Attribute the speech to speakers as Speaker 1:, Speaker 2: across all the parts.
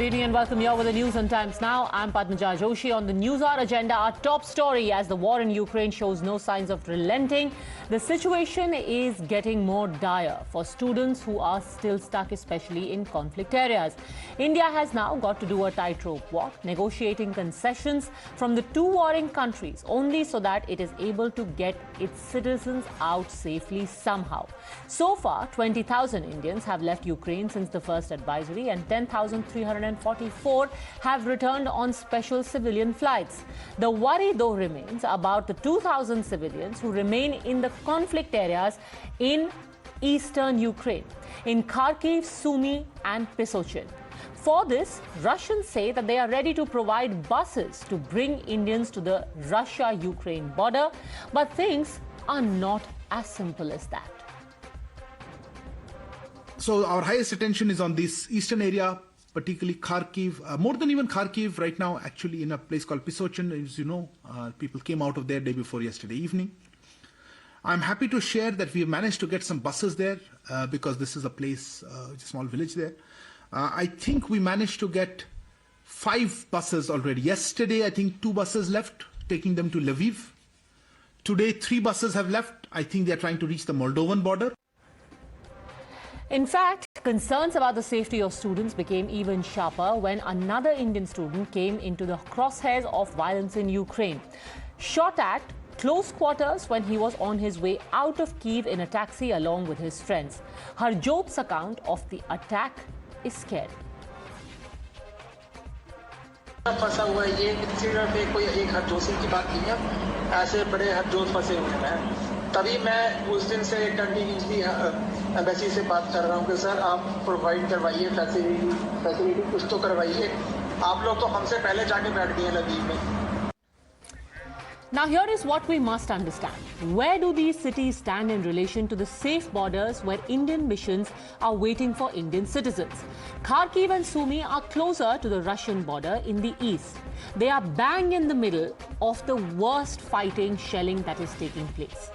Speaker 1: Good evening and welcome here with the news on Times Now. I'm Padmaja Joshi. On the NewsHour Agenda, our top story as the war in Ukraine shows no signs of relenting. The situation is getting more dire for students who are still stuck, especially in conflict areas. India has now got to do a tightrope walk, negotiating concessions from the two warring countries, only so that it is able to get its citizens out safely somehow. So far, 20,000 Indians have left Ukraine since the first advisory, and 10,344 have returned on special civilian flights. The worry, though, remains about the 2,000 civilians who remain in the conflict areas in eastern Ukraine, in Kharkiv, Sumy and Pisochin. For this, Russians say that they are ready to provide buses to bring Indians to the Russia-Ukraine border, but things are not as simple as that.
Speaker 2: So our highest attention is on this eastern area, particularly Kharkiv, more than even Kharkiv right now, actually in a place called Pisochin. As you know, people came out of there day before yesterday evening. I'm happy to share that we have managed to get some buses there because this is a place, a small village there. I think we managed to get 5 buses already. Yesterday, I think 2 buses left, taking them to Lviv. Today, 3 buses have left. I think they are trying to reach the Moldovan border.
Speaker 1: In fact, concerns about the safety of students became even sharper when another Indian student came into the crosshairs of violence in Ukraine. Shot at close quarters when he was on his way out of Kyiv in a taxi along with his friends. Harjot's account of the attack is scary.
Speaker 3: फंसा हुआ है ये incident पे कोई एक हरजोशी की बात नहीं है ऐसे बड़े हरजोत फंसे हुए हैं तभी मैं उस दिन से कंटिन्यूसली एम्बेसी से बात कर रहा हूँ कि सर आप प्रोवाइड करवाइए फैसिलिटी कुछ तो करवाइए आप लोग तो हमसे पहले जाके बैठ गए लवीव में.
Speaker 1: Now here is what we must understand. Where do these cities stand in relation to the safe borders where Indian missions are waiting for Indian citizens? Kharkiv and Sumy are closer to the Russian border in the east. They are bang in the middle of the worst fighting, shelling that is taking place.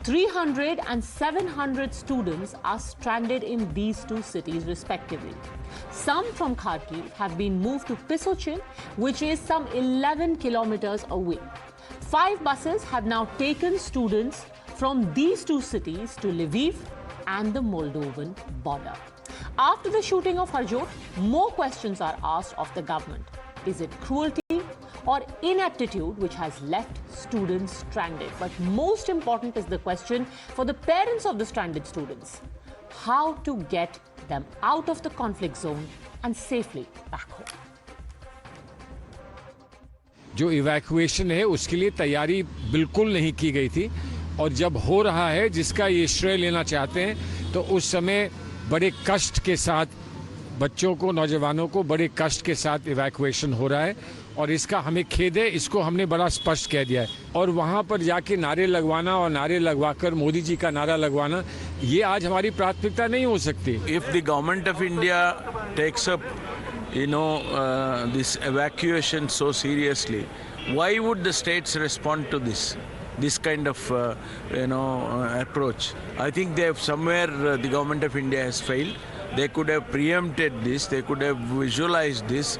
Speaker 1: 300 and 700 students are stranded in these two cities respectively. Some from Kharkiv have been moved to Pisochin, which is some 11 kilometers away. 5 buses have now taken students from these two cities to Lviv and the Moldovan border. After the shooting of Harjot, more questions are asked of the government. Is it cruelty or ineptitude which has left students stranded? But most important is the question for the parents of the stranded students: how to get them out of the conflict zone and safely back home.
Speaker 4: जो evacuation है उसके लिए तैयारी बिल्कुल नहीं की गई थी और जब हो रहा है जिसका ये श्रेय लेना चाहते हैं तो उस समय बड़े कष्ट के साथ बच्चों को नौजवानों को बड़े कष्ट के साथ इवैक्यूएशन हो रहा है और इसका हमें खेद है. इसको हमने बड़ा स्पष्ट कह दिया है और वहाँ पर जाके नारे लगवाना और नारे लगवाकर मोदी जी का नारा लगवाना ये आज हमारी प्राथमिकता नहीं हो सकती.
Speaker 5: If the government of India takes up this evacuation so seriously, why would the states respond to this kind of approach? I think they have somewhere the government of India has failed. They could have preempted this, they could have visualized this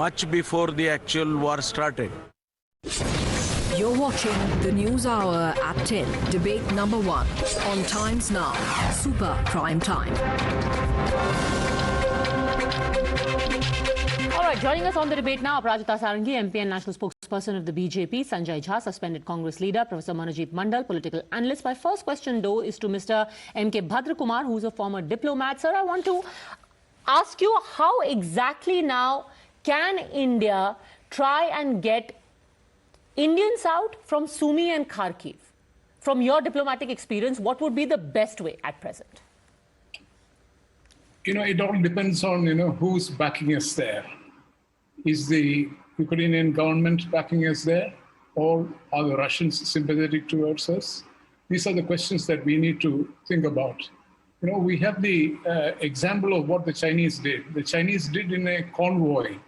Speaker 5: much before the actual war started.
Speaker 6: You're watching the News Hour at 10, debate number 1 on Times Now, Super Prime Time.
Speaker 1: All right, joining us on the debate now, Aparajita Sarangi, MP and national spokesperson of the BJP, Sanjay Jha, suspended Congress leader, Professor Manojit Mandal, political analyst. My first question, though, is to Mr. M.K. Bhadrakumar, who's a former diplomat. Sir, I want to ask you, how exactly now can India try and get Indians out from Sumy and Kharkiv? From your diplomatic experience, what would be the best way at present?
Speaker 7: It all depends on, who's backing us there. Is the Ukrainian government backing us there, or are the Russians sympathetic towards us? These are the questions that we need to think about. We have the example of what the Chinese did. The Chinese did in a convoy,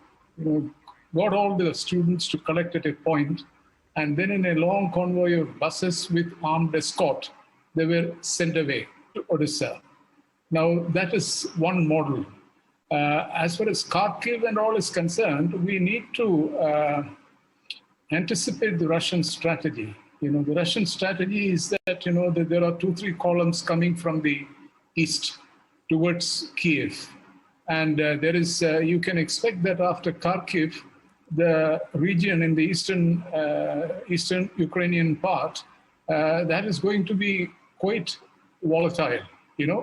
Speaker 7: got all the students to collect at a point, and then in a long convoy of buses with armed escort, they were sent away to Odisha. Now, that is one model. As far as Kharkiv and all is concerned, we need to anticipate the Russian strategy. The Russian strategy is that, that there are 2-3 columns coming from the east towards Kiev. And there is, you can expect that after Kharkiv, the region in the eastern Ukrainian part, that is going to be quite volatile,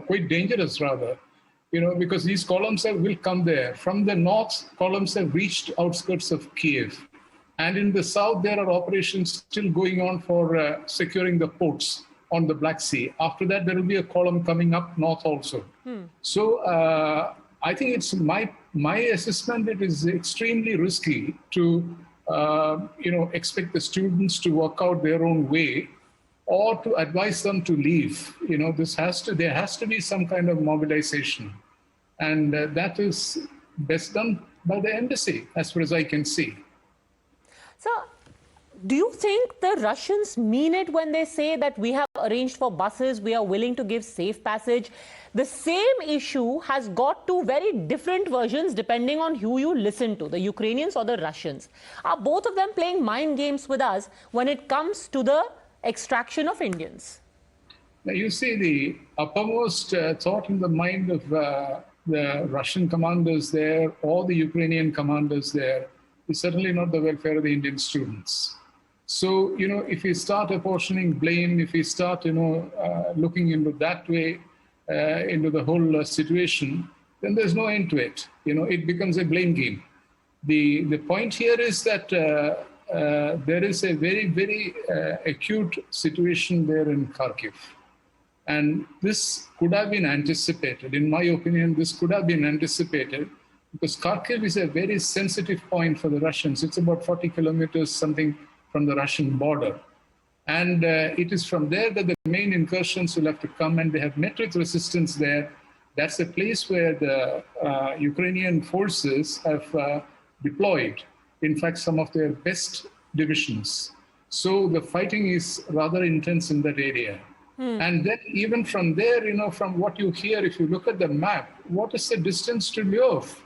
Speaker 7: quite dangerous rather, because these columns will come there. From the north, columns have reached outskirts of Kiev. And in the south, there are operations still going on for securing the ports on the Black Sea. After that, there will be a column coming up north also. So I think it's my assessment, it is extremely risky to expect the students to work out their own way or to advise them to leave. There has to be some kind of mobilization. And that is best done by the embassy, as far as I can see.
Speaker 1: So, do you think the Russians mean it when they say that we have arranged for buses, we are willing to give safe passage? The same issue has got two very different versions depending on who you listen to, the Ukrainians or the Russians. Are both of them playing mind games with us when it comes to the extraction of Indians?
Speaker 7: Now, you see, the uppermost thought in the mind of the Russian commanders there or the Ukrainian commanders there is certainly not the welfare of the Indian students. So, if we start apportioning blame, if we start, looking into that way, into the whole situation, then there's no end to it. It becomes a blame game. The point here is that there is a very, very acute situation there in Kharkiv. And this could have been anticipated. In my opinion, this could have been anticipated because Kharkiv is a very sensitive point for the Russians. It's about 40 kilometers something from the Russian border. And it is from there that the main incursions will have to come, and they have met with resistance there. That's a place where the Ukrainian forces have deployed, in fact, some of their best divisions. So the fighting is rather intense in that area. And then even from there, from what you hear, if you look at the map, what is the distance to Lviv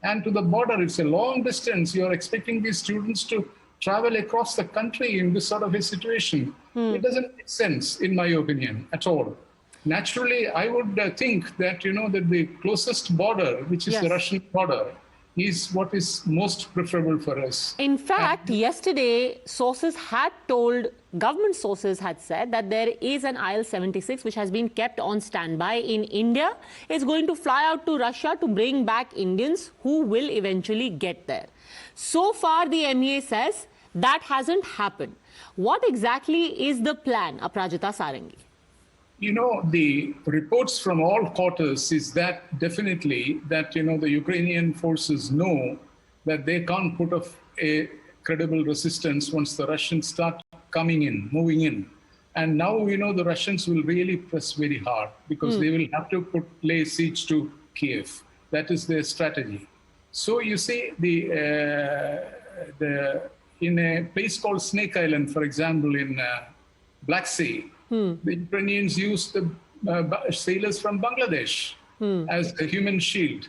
Speaker 7: and to the border? It's a long distance. You're expecting these students to travel across the country in this sort of a situation. It doesn't make sense, in my opinion, at all. Naturally, I would think that, that the closest border, which is the Russian border, is what is most preferable for us.
Speaker 1: In fact, yesterday, government sources had said that there is an IL-76 which has been kept on standby in India. It's going to fly out to Russia to bring back Indians who will eventually get there. So far, the MEA says that hasn't happened. What exactly is the plan, Aparajita Sarangi?
Speaker 7: The reports from all quarters is that definitely that, the Ukrainian forces know that they can't put up a credible resistance once the Russians start coming in, moving in. And now, the Russians will really press very hard because they will have to lay siege to Kiev. That is their strategy. So you see, in a place called Snake Island, for example, in Black Sea, the Ukrainians used the sailors from Bangladesh as a human shield.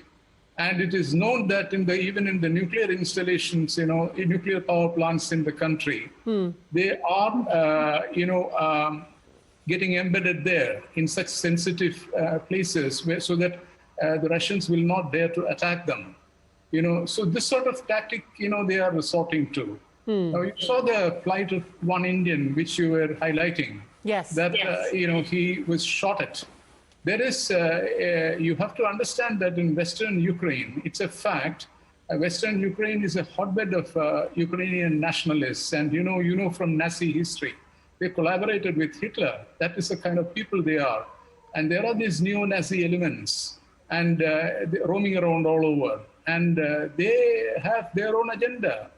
Speaker 7: And it is known that even in the nuclear installations, in nuclear power plants in the country, they are, getting embedded there in such sensitive places so that the Russians will not dare to attack them. So this sort of tactic, they are resorting to. Now, you saw the plight of one Indian, which you were highlighting.
Speaker 1: Yes.
Speaker 7: That, he was shot at. There is, you have to understand that in Western Ukraine, it's a fact, Western Ukraine is a hotbed of Ukrainian nationalists. And, from Nazi history, they collaborated with Hitler. That is the kind of people they are. And there are these neo-Nazi elements and roaming around all over. And they have their own agenda.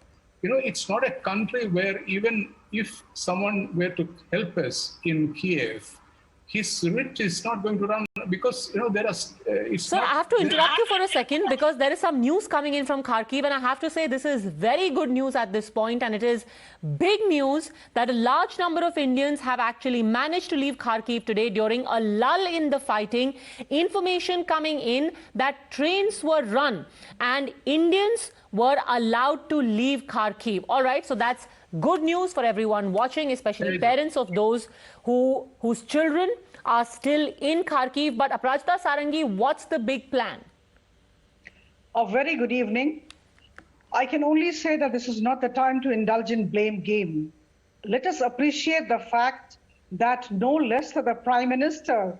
Speaker 7: It's not a country where even if someone were to help us in Kiev, his writ is not going to run because there are.
Speaker 1: Sir, I have to interrupt you for a second because there is some news coming in from Kharkiv, and I have to say this is very good news at this point, and it is big news that a large number of Indians have actually managed to leave Kharkiv today during a lull in the fighting. Information coming in that trains were run and Indians were allowed to leave Kharkiv. All right, so that's good news for everyone watching, especially parents of those whose children are still in Kharkiv. But Aparajita Sarangi, what's the big plan?
Speaker 8: A very good evening. I can only say that this is not the time to indulge in blame game. Let us appreciate the fact that no less than the Prime Minister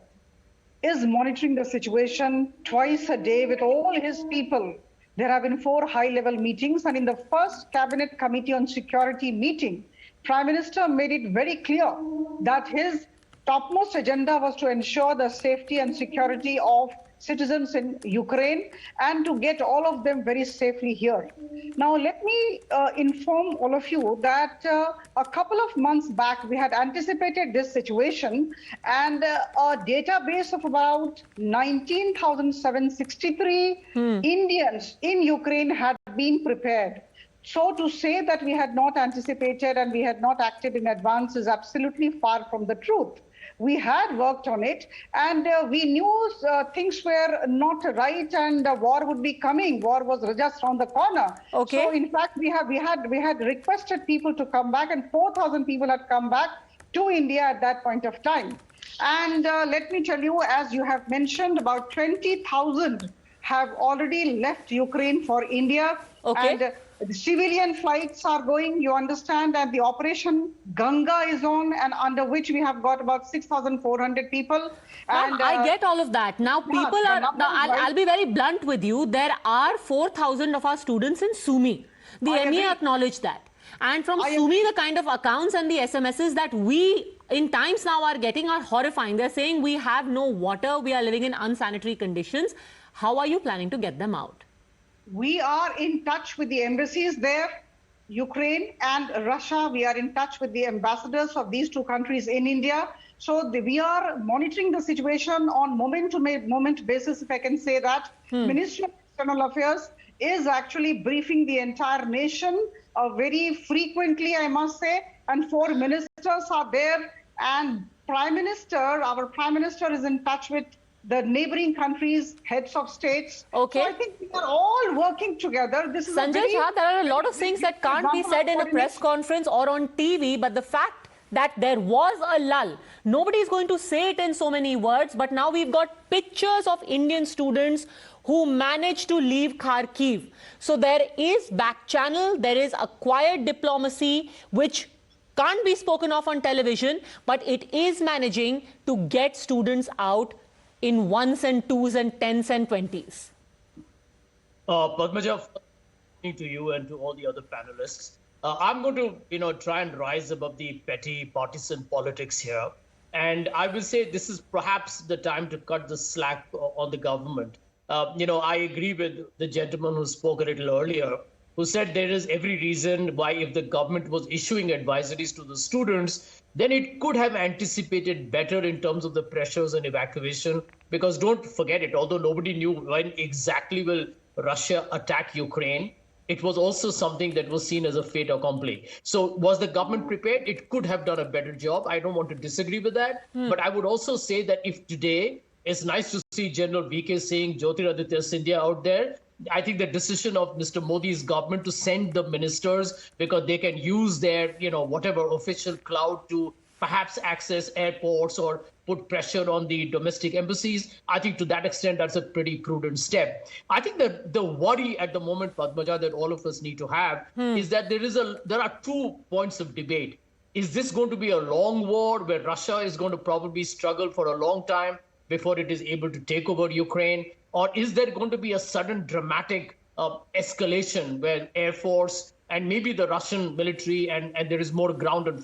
Speaker 8: is monitoring the situation twice a day with all his people. There have been 4 high-level meetings, and in the first Cabinet Committee on Security meeting, Prime Minister made it very clear that his topmost agenda was to ensure the safety and security of citizens in Ukraine and to get all of them very safely here. Now, let me inform all of you that a couple of months back, we had anticipated this situation, and a database of about 19,763 Indians in Ukraine had been prepared. So to say that we had not anticipated and we had not acted in advance is absolutely far from the truth. We had worked on it, and we knew things were not right, and war would be coming. War was just around the corner.
Speaker 1: Okay.
Speaker 8: So in fact, we had requested people to come back, and 4,000 people had come back to India at that point of time. And let me tell you, as you have mentioned, about 20,000 have already left Ukraine for India.
Speaker 1: Okay.
Speaker 8: And the civilian flights are going, you understand, and the operation Ganga is on, and under which we have got about 6,400 people. And
Speaker 1: I get all of that. Now, people are. Now, I'll be very blunt with you. There are 4,000 of our students in Sumy. The ME acknowledged that. And from Sumy, the kind of accounts and the SMSs that we in times now are getting are horrifying. They're saying we have no water, we are living in unsanitary conditions. How are you planning to get them out?
Speaker 8: We are in touch with the embassies there, Ukraine and Russia. We are in touch with the ambassadors of these 2 countries in India. So we are monitoring the situation on moment-to-moment basis, if I can say that. Ministry of External Affairs is actually briefing the entire nation very frequently, I must say. And 4 ministers are there. And our Prime Minister is in touch with the neighboring countries, heads of states.
Speaker 1: Okay.
Speaker 8: So I think we are all working together. This is
Speaker 1: Sanjay Jha, there are a lot of things that can't be said in a press conference or on TV, but the fact that there was a lull, nobody is going to say it in so many words, but now we've got pictures of Indian students who managed to leave Kharkiv. So there is back channel, there is a quiet diplomacy, which can't be spoken of on television, but it is managing to get students out in 1s and 2s and 10s and 20s.
Speaker 9: Padmaja, to you and to all the other panelists, I'm going to try and rise above the petty partisan politics here, and I will say this is perhaps the time to cut the slack on the government. I agree with the gentleman who spoke a little earlier, who said there is every reason why, if the government was issuing advisories to the students, then it could have anticipated better in terms of the pressures and evacuation. Because don't forget it, although nobody knew when exactly will Russia attack Ukraine, it was also something that was seen as a fait accompli. So was the government prepared? It could have done a better job. I don't want to disagree with that. But I would also say that if today, it's nice to see General VK Singh, Jyotiraditya Scindia out there. I think the decision of Mr. Modi's government to send the ministers, because they can use their, whatever official clout to perhaps access airports or put pressure on the domestic embassies. I think to that extent, that's a pretty prudent step. I think that the worry at the moment, Padmaja, that all of us need to have is that there are 2 points of debate. Is this going to be a long war where Russia is going to probably struggle for a long time before it is able to take over Ukraine? Or is there going to be a sudden dramatic escalation where Air Force and maybe the Russian military and there is more ground,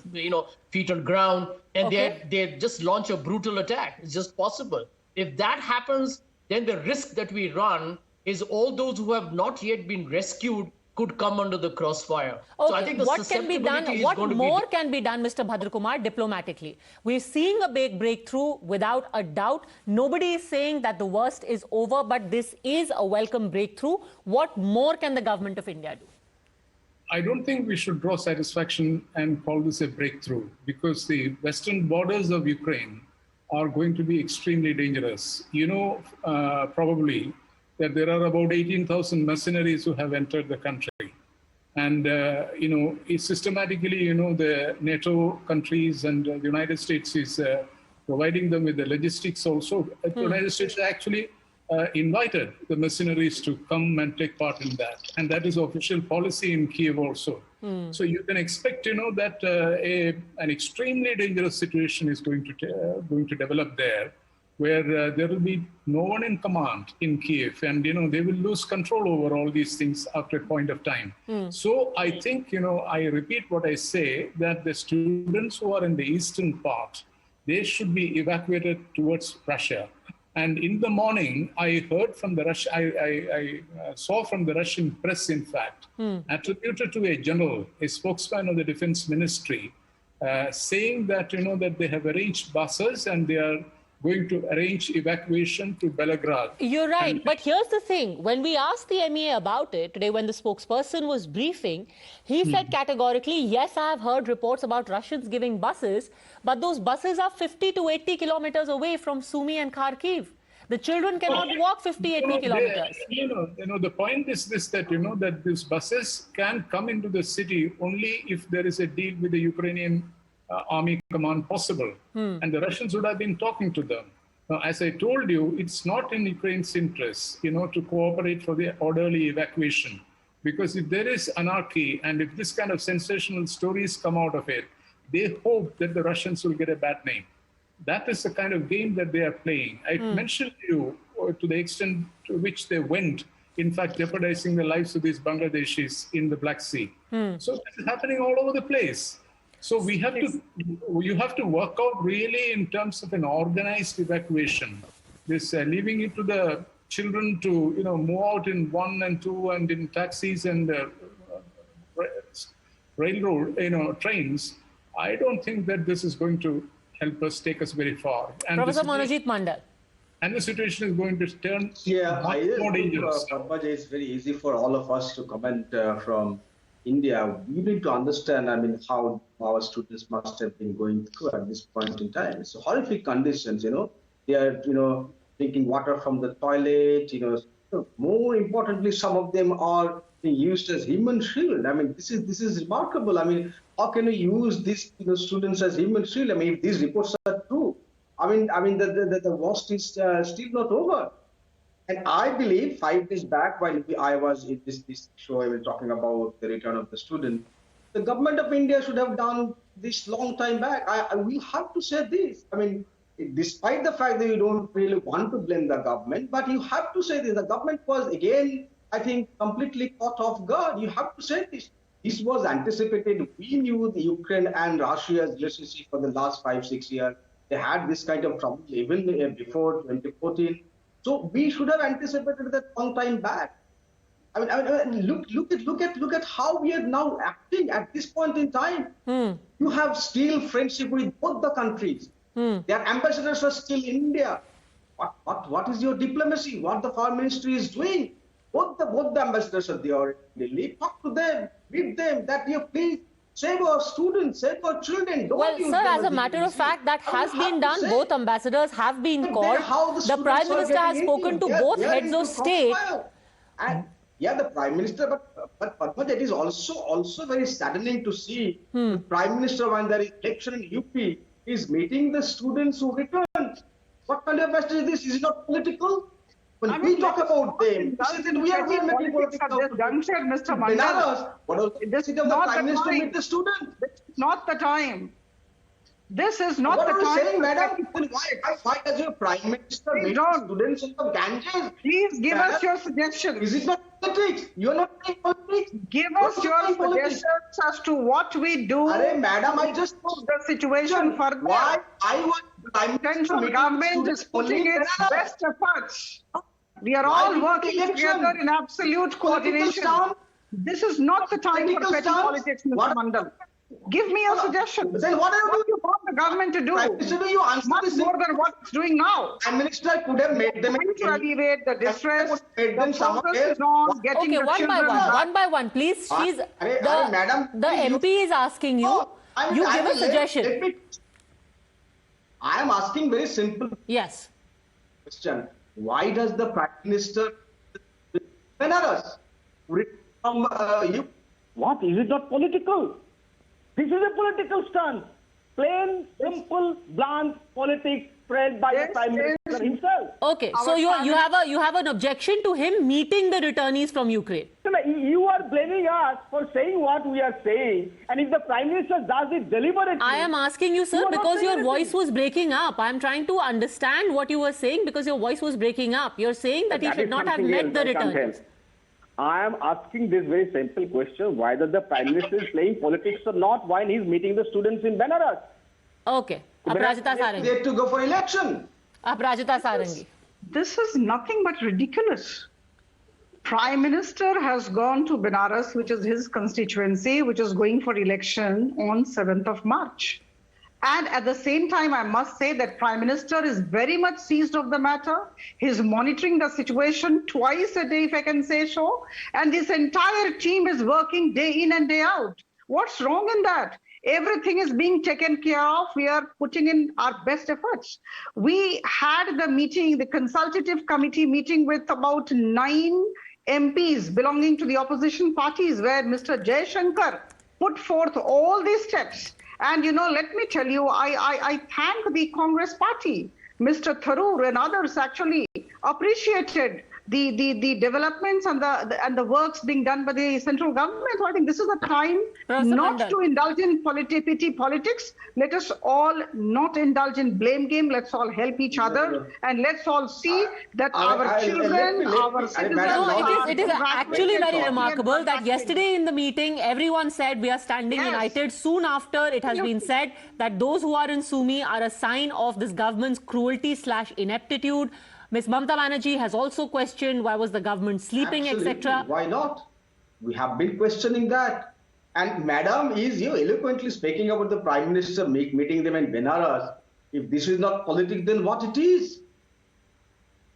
Speaker 9: feet on ground, and they just launch a brutal attack? It's just possible. If that happens, then the risk that we run is all those who have not yet been rescued could come under the crossfire.
Speaker 1: Okay,
Speaker 9: So I think the
Speaker 1: what can be done? What more can be done, Mr. Bhadrakumar, diplomatically? We're seeing a big breakthrough without a doubt. Nobody is saying that the worst is over, but this is a welcome breakthrough. What more can the government of India do?
Speaker 7: I don't think we should draw satisfaction and call this a breakthrough, because the western borders of Ukraine are going to be extremely dangerous. You know, probably that there are about 18,000 mercenaries who have entered the country. And, you know, it's systematically, you know, the NATO countries and the United States is providing them with the logistics also. The United States actually invited the mercenaries to come and take part in that. And that is official policy in Kiev also. So you can expect, you know, that an extremely dangerous situation is going to develop there, where there will be no one in command in Kiev, and, you know, they will lose control over all these things after a point of time. So I think, you know, I repeat what I say, that the students who are in the eastern part, they should be evacuated towards Russia. And in the morning, I heard from the I saw from the Russian press, in fact, attributed to a general, a spokesman of the defense ministry, saying that, you know, that they have arranged buses and they are going to arrange evacuation to Belgrade.
Speaker 1: You're right. But here's the thing. When we asked the MEA about it today, when the spokesperson was briefing, he said categorically, yes, I have heard reports about Russians giving buses, but those buses are 50 to 80 kilometers away from Sumy and Kharkiv. The children cannot walk 50, 80 kilometers.
Speaker 7: You know, the point is this, that, you know, that these buses can come into the city only if there is a deal with the Ukrainian army command possible. And the Russians would have been talking to them. Now, as I told you, it's not in Ukraine's interest, you know, to cooperate for the orderly evacuation. Because if there is anarchy and if this kind of sensational stories come out of it, they hope that the Russians will get a bad name. That is the kind of game that they are playing. I mentioned to you to the extent to which they went, in fact, jeopardizing the lives of these Bangladeshis in the Black Sea. So this is happening all over the place. So you have to work out really in terms of an organized evacuation. This leaving it to the children to, you know, move out in 1 and 2 and in taxis and railroad, you know, trains. I don't think that this is going to help us, take us very far. And
Speaker 1: Professor Manojit Mandal.
Speaker 7: And the situation is going to turn more dangerous.
Speaker 10: Padmaja, it's very easy for all of us to comment from India. We need to understand, I mean, how our students must have been going through at this point in time. It's horrific conditions, you know. They are, you know, drinking water from the toilet, you know. More importantly, some of them are being used as human shield. I mean, this is remarkable. I mean, how can you use these, you know, students as human shield? I mean, if these reports are true, I mean, the worst is still not over. And I believe 5 days back, while I was in this show, I was talking about the return of the student, the government of India should have done this long time back. We have to say this. I mean, despite the fact that you don't really want to blame the government, but you have to say this. The government was, again, I think, completely caught off guard. You have to say this. This was anticipated. We knew the Ukraine and Russia's relationship for the last 5-6 years. They had this kind of trouble even before 2014. So we should have anticipated that long time back. I mean, look at how we are now acting at this point in time. You have still friendship with both the countries. Their ambassadors are still in India. What is your diplomacy? What the foreign ministry is doing? Both the ambassadors are there in Delhi. Talk to them, meet them. That you please save our students, save our children. Don't use
Speaker 1: sir,
Speaker 10: them
Speaker 1: as a matter of fact, that has been done. Both ambassadors have been called. The Prime Minister has spoken to both heads of state.
Speaker 10: And yeah, the Prime Minister, but Padmaja, it is also very saddening to see the Prime Minister, when there is election in UP, is meeting the students who returned. What kind of message is this? Is it not political? When we talk about them, we are making politics of this juncture, Mr. Mandal. This is not the Prime Minister meet the student.
Speaker 8: Not the time. This is not the time.
Speaker 10: What are you saying, madam? Why does your Prime Minister meet the students in the Ganges?
Speaker 8: Please give us your suggestions.
Speaker 10: Is it not politics? You are not doing politics.
Speaker 8: Give us your suggestions as to what we do.
Speaker 10: Madam, I just
Speaker 8: move the situation further.
Speaker 10: Why I want Prime
Speaker 8: Minister government is putting its best efforts. We are all working together in absolute coordination. This is not the time for petty politics, Mr. Mandal. Give me a suggestion.
Speaker 10: Then what
Speaker 8: do you want the government to do?
Speaker 10: You answer
Speaker 8: much more than what it's doing now.
Speaker 10: Prime Minister could have made them
Speaker 8: to alleviate the distress.
Speaker 10: Made them
Speaker 8: focus is on getting
Speaker 1: okay, one by one, please. The MP is asking you. You give a suggestion.
Speaker 10: I am asking very simple.
Speaker 1: Yes.
Speaker 10: Question. Why does the Prime Minister Benares from you?
Speaker 11: What? Is it not political? This is a political stunt. Plain, simple, blunt politics spread by the Prime Minister himself.
Speaker 1: Okay, so you have an objection to him meeting the returnees from Ukraine.
Speaker 11: You are blaming us for saying what we are saying, and if the Prime Minister does it deliberately...
Speaker 1: I am asking you, sir, because your voice was breaking up. I am trying to understand what you were saying because your voice was breaking up. You're saying that he should not have met the returnees.
Speaker 11: I am asking this very simple question, whether the Prime Minister is playing politics or not while he is meeting the students in Benares.
Speaker 1: Okay. Aparajita Sarangi.
Speaker 10: They have to go for election.
Speaker 1: Aparajita Sarangi.
Speaker 8: This is nothing but ridiculous. Prime Minister has gone to Benares, which is his constituency, which is going for election on 7th of March. And at the same time, I must say that Prime Minister is very much seized of the matter. He's monitoring the situation twice a day, if I can say so. And this entire team is working day in and day out. What's wrong in that? Everything is being taken care of. We are putting in our best efforts. We had the meeting, the consultative committee meeting with about 9 MPs belonging to the opposition parties, where Mr. Jaishankar put forth all these steps. And, let me tell you, I thank the Congress party. Mr. Tharoor and others actually appreciated the developments and the works being done by the central government. So I think this is a time not to indulge in petty politics. Let us all not indulge in blame game. Let's all help each other, and let's all see that our children, our citizens...
Speaker 1: It is actually very remarkable that yesterday in the meeting, everyone said we are standing united. Soon after, it has been said that those who are in Sumy are a sign of this government's cruelty/ineptitude. Ms. Mamata Banerjee has also questioned why was the government sleeping, etc.
Speaker 10: Why not? We have been questioning that. And Madam is eloquently speaking about the Prime Minister meeting them in Benares. If this is not politics, then what it is?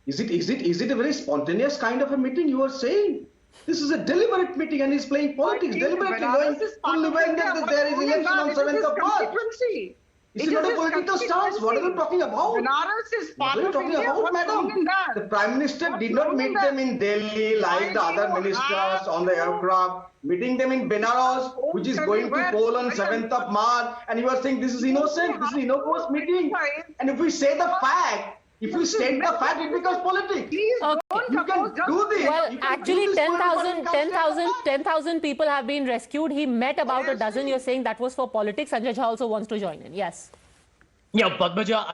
Speaker 10: Is it a very spontaneous kind of a meeting you are saying? This is a deliberate meeting and he's playing politics deliberately, knowing that there is election on 7th of March. Is it not a political stance? What are you talking about?
Speaker 8: Benares is part of
Speaker 10: talking
Speaker 8: India.
Speaker 10: about, madam? The Prime Minister did not meet them in Delhi like the other ministers on the aircraft. Meeting them in Benares, which is going to poll on 7th of March, and you are saying this is innocent, this is innocuous meeting. And if we say the fact, if we state the fact, it becomes politics.
Speaker 1: Okay.
Speaker 10: You can do this.
Speaker 1: Well, actually, 10,000 people have been rescued. He met about a dozen. You're saying that was for politics. Sanjay Jha also wants to join in. Yes.
Speaker 9: Yeah, Padmaja,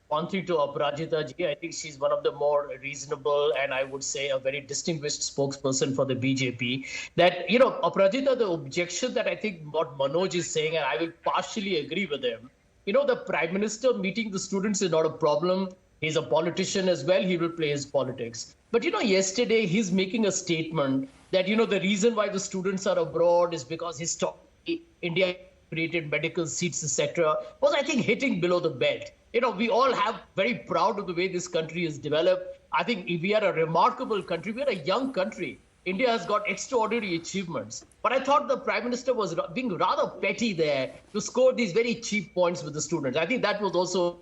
Speaker 9: one thing to Aparajita Ji, I think she's one of the more reasonable and I would say a very distinguished spokesperson for the BJP. That, Aparajita, the objection that I think what Manoj is saying, and I will partially agree with him, the Prime Minister meeting the students is not a problem. He's a politician as well. He will play his politics. But, yesterday he's making a statement that, the reason why the students are abroad is because historically India created medical seats, etc. was, I think, hitting below the belt. We all have very proud of the way this country is developed. I think we are a remarkable country. We are a young country. India has got extraordinary achievements. But I thought the Prime Minister was being rather petty there to score these very cheap points with the students. I think that was also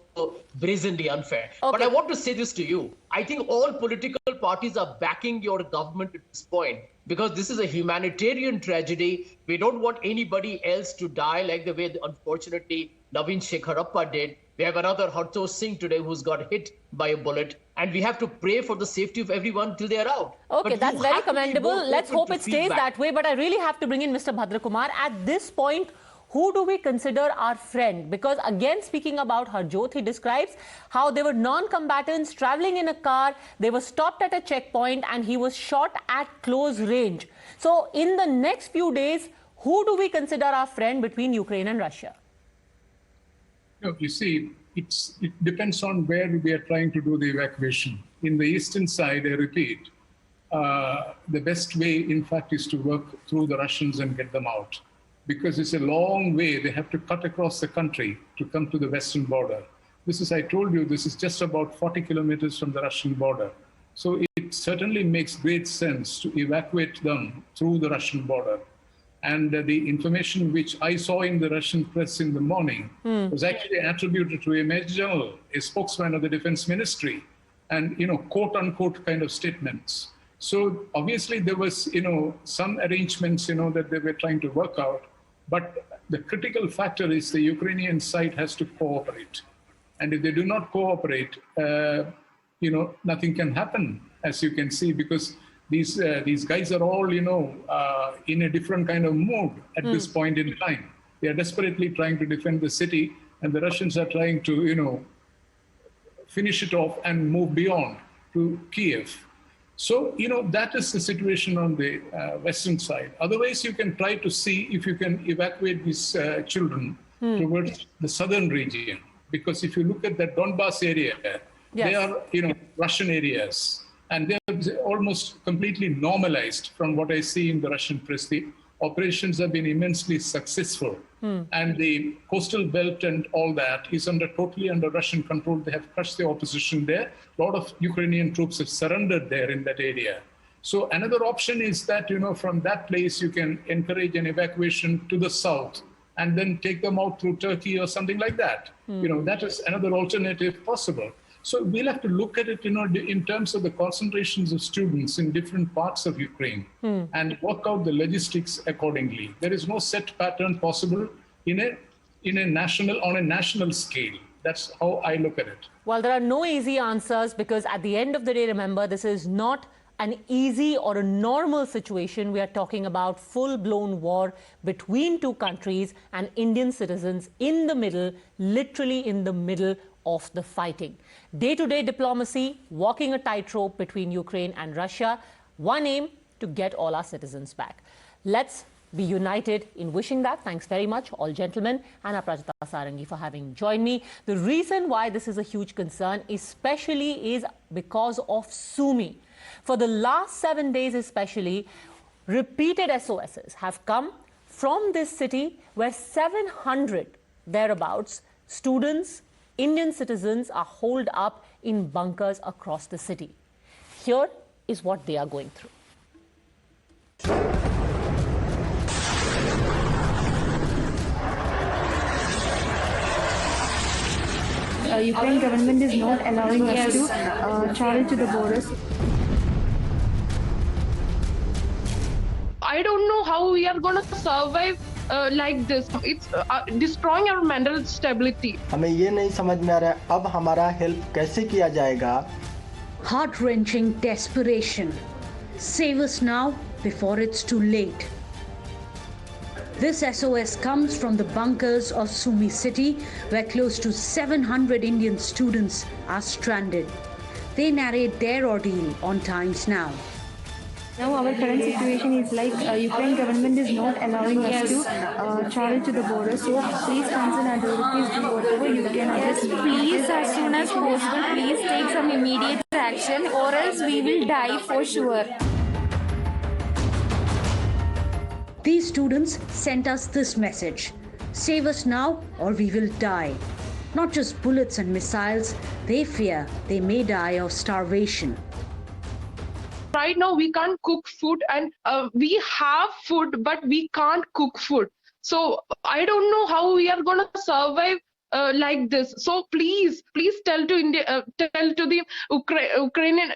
Speaker 9: brazenly unfair. Okay. But I want to say this to you. I think all political parties are backing your government at this point because this is a humanitarian tragedy. We don't want anybody else to die like the way, unfortunately, Naveen Shekharappa did. We have another Hartosh Singh today who's got hit by a bullet. And we have to pray for the safety of everyone till they're out.
Speaker 1: Okay, that's very commendable. Let's hope it stays that way. But I really have to bring in Mr. Bhadrakumar. At this point, who do we consider our friend? Because again, speaking about Harjot, he describes how they were non-combatants traveling in a car. They were stopped at a checkpoint and he was shot at close range. So in the next few days, who do we consider our friend between Ukraine and Russia?
Speaker 7: You see, it depends on where we are trying to do the evacuation. In the eastern side, I repeat, the best way, in fact, is to work through the Russians and get them out. Because it's a long way. They have to cut across the country to come to the western border. This is, I told you, this is just about 40 kilometers from the Russian border. So it certainly makes great sense to evacuate them through the Russian border. And the information which I saw in the Russian press in the morning was actually attributed to a major general, a spokesman of the defense ministry, and, quote unquote kind of statements. So obviously there was, some arrangements, that they were trying to work out. But the critical factor is the Ukrainian side has to cooperate. And if they do not cooperate, nothing can happen, as you can see, because these guys are all, in a different kind of mood at this point in time. They are desperately trying to defend the city, and the Russians are trying to, finish it off and move beyond to Kiev. So, that is the situation on the western side. Otherwise, you can try to see if you can evacuate these children towards the southern region. Because if you look at the Donbas area, they are, Russian areas. And they're almost completely normalized from what I see in the Russian press. The operations have been immensely successful. And the coastal belt and all that is totally under Russian control. They have crushed the opposition there. A lot of Ukrainian troops have surrendered there in that area. So another option is that, from that place, you can encourage an evacuation to the south and then take them out through Turkey or something like that. That is another alternative possible. So we'll have to look at it, in terms of the concentrations of students in different parts of Ukraine and work out the logistics accordingly. There is no set pattern possible on a national scale. That's how I look at it.
Speaker 1: Well, there are no easy answers because at the end of the day, remember, this is not an easy or a normal situation. We are talking about full-blown war between two countries and Indian citizens in the middle, literally in the middle of the fighting. Day-to-day diplomacy, walking a tightrope between Ukraine and Russia. One aim, to get all our citizens back. Let's be united in wishing that. Thanks very much, all gentlemen, and Aparajita Sarangi for having joined me. The reason why this is a huge concern especially is because of Sumy. For the last 7 days especially, repeated SOSs have come from this city where 700 thereabouts students, Indian citizens are holed up in bunkers across the city. Here is what they are going through.
Speaker 12: Ukraine government is not allowing us to travel to the borders.
Speaker 13: I don't know how we are going to survive like this. It's destroying our mental stability.
Speaker 14: हमें ये नहीं समझ में आ रहा है अब हमारा help कैसे किया जाएगा.
Speaker 15: Heart-wrenching desperation. Save us now before it's too late. This SOS comes from the bunkers of Sumy city, where close to 700 Indian students are stranded. They narrate their ordeal on Times Now.
Speaker 12: Now our current situation is like Ukraine government is not allowing us to travel to the border. So please concern authorities, do whatever you can.
Speaker 16: Yes, please, as soon as possible, please take some immediate action or else we will die for sure.
Speaker 15: These students sent us this message: save us now or we will die. Not just bullets and missiles, they fear they may die of starvation.
Speaker 13: Right now we can't cook food, and we have food but we can't cook food. So I don't know how we are going to survive like this. So please tell to India, tell to the Ukrainian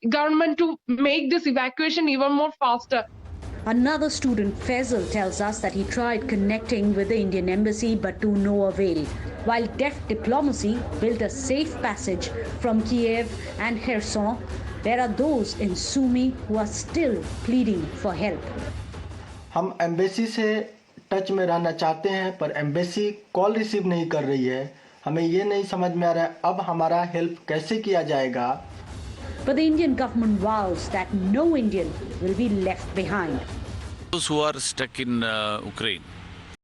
Speaker 13: government to make this evacuation even more faster.
Speaker 15: Another student, Faisal, tells us that he tried connecting with the Indian embassy but to no avail, while deft diplomacy built a safe passage from Kiev and Kherson. There are those in Sumy who are still pleading for help.
Speaker 14: हम embassy से touch में रहना चाहते हैं पर embassy call receive नहीं कर रही है. हमें ये नहीं समझ में आ रहा है अब हमारा हेल्प कैसे किया जाएगा.
Speaker 15: But the Indian government vows that no Indian will be left behind.
Speaker 5: Those who are stuck in Ukraine,